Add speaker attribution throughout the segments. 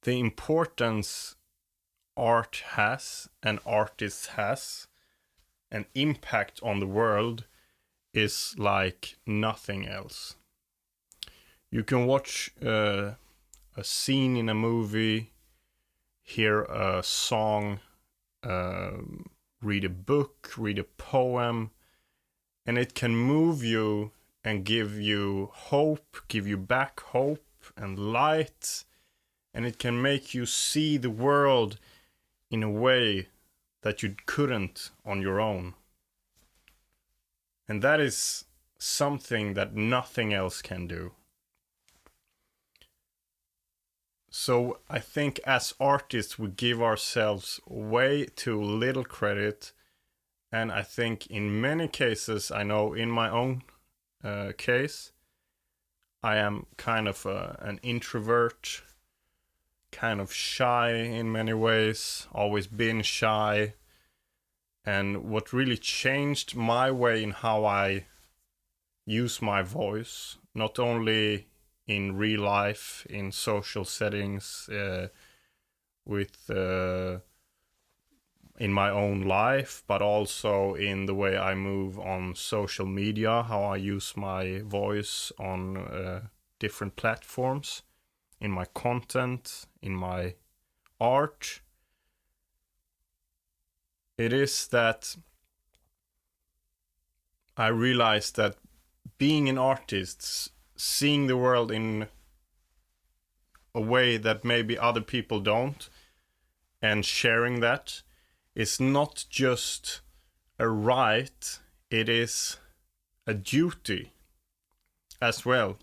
Speaker 1: the importance art has and artists has, an impact on the world, is like nothing else. You can watch a scene in a movie, hear a song, read a book, read a poem, and it can move you and give you hope, give you back hope and light, and it can make you see the world in a way that you couldn't on your own. And that is something that nothing else can do. So I think as artists we give ourselves way too little credit, and I think in many cases, I know in my own case, I am kind of an introvert, kind of shy in many ways, always been shy. And what really changed my way in how I use my voice, not only in real life, in social settings, with in my own life, but also in the way I move on social media, how I use my voice on different platforms, in my content, in my art. It is that I realized that being an artist, seeing the world in a way that maybe other people don't, and sharing that, is not just a right, it is a duty as well.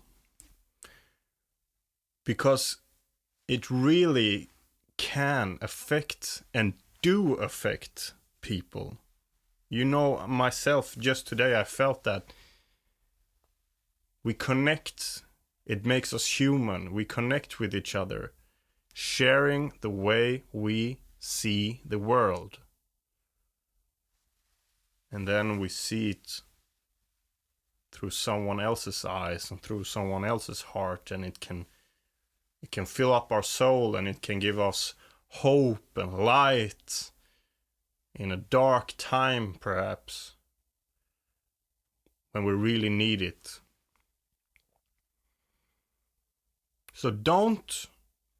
Speaker 1: Because it really can affect and do affect people. You know, myself, just today I felt that we connect, it makes us human, we connect with each other, sharing the way we see the world. And then we see it through someone else's eyes and through someone else's heart, and it can fill up our soul, and it can give us hope and light in a dark time, perhaps, when we really need it. So don't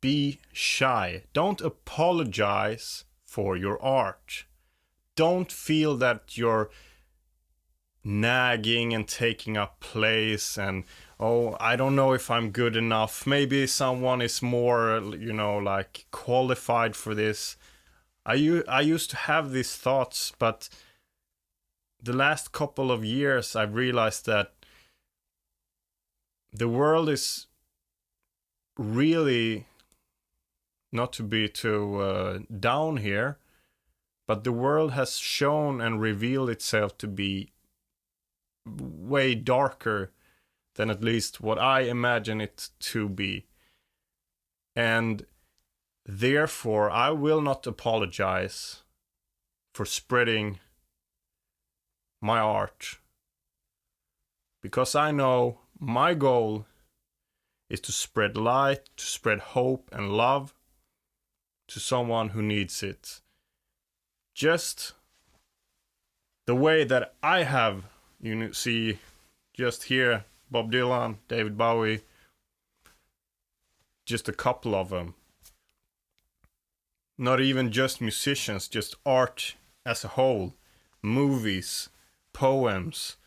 Speaker 1: be shy. Don't apologize for your art. Don't feel that you're nagging and taking up place and, oh, I don't know if I'm good enough. Maybe someone is more, like qualified for this. I used to have these thoughts, but the last couple of years I've realized that the world is really, not to be too down here, but the world has shown and revealed itself to be way darker than at least what I imagine it to be. And therefore, I will not apologize for spreading my art, because I know my goal is to spread light, to spread hope and love to someone who needs it. Just the way that I have, see just here, Bob Dylan, David Bowie, just a couple of them. Not even just musicians, just art as a whole. Movies, poems,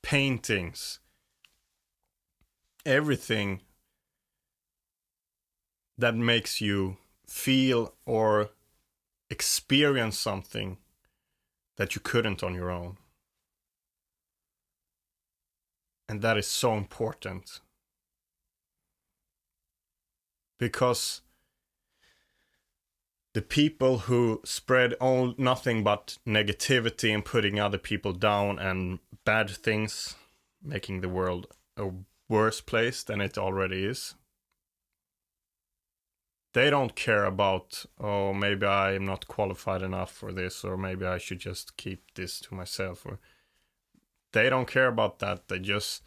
Speaker 1: paintings, everything that makes you feel or experience something that you couldn't on your own. And that is so important. Because the people who spread nothing but negativity and putting other people down and bad things, making the world a worse place than it already is, they don't care about, oh, maybe I'm not qualified enough for this, or maybe I should just keep this to myself. Or they don't care about that. They just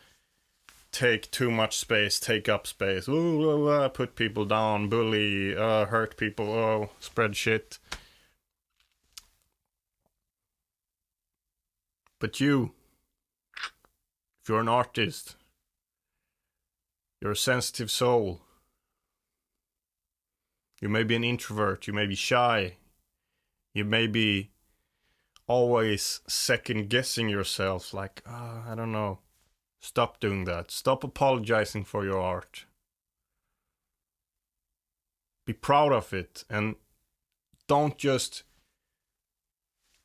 Speaker 1: take too much space, take up space, put people down, bully, hurt people, spread shit. But if you're an artist, you're a sensitive soul. You may be an introvert, you may be shy, you may be always second guessing yourself, like, I don't know. Stop doing that. Stop apologizing for your art. Be proud of it, and don't just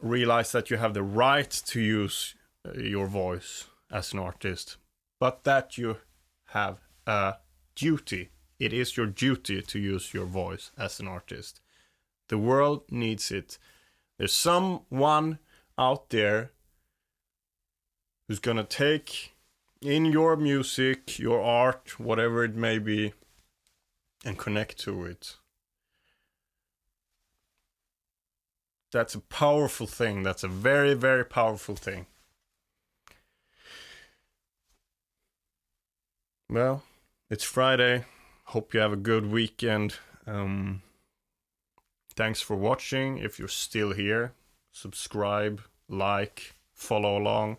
Speaker 1: realize that you have the right to use your voice as an artist, but that you have a duty. It is your duty to use your voice as an artist. The world needs it. There's someone out there who's gonna take in your music, your art, whatever it may be, and connect to it. That's a powerful thing. That's a very, very powerful thing. Well, it's Friday. Hope you have a good weekend. Thanks for watching. If you're still here, subscribe, like, follow along.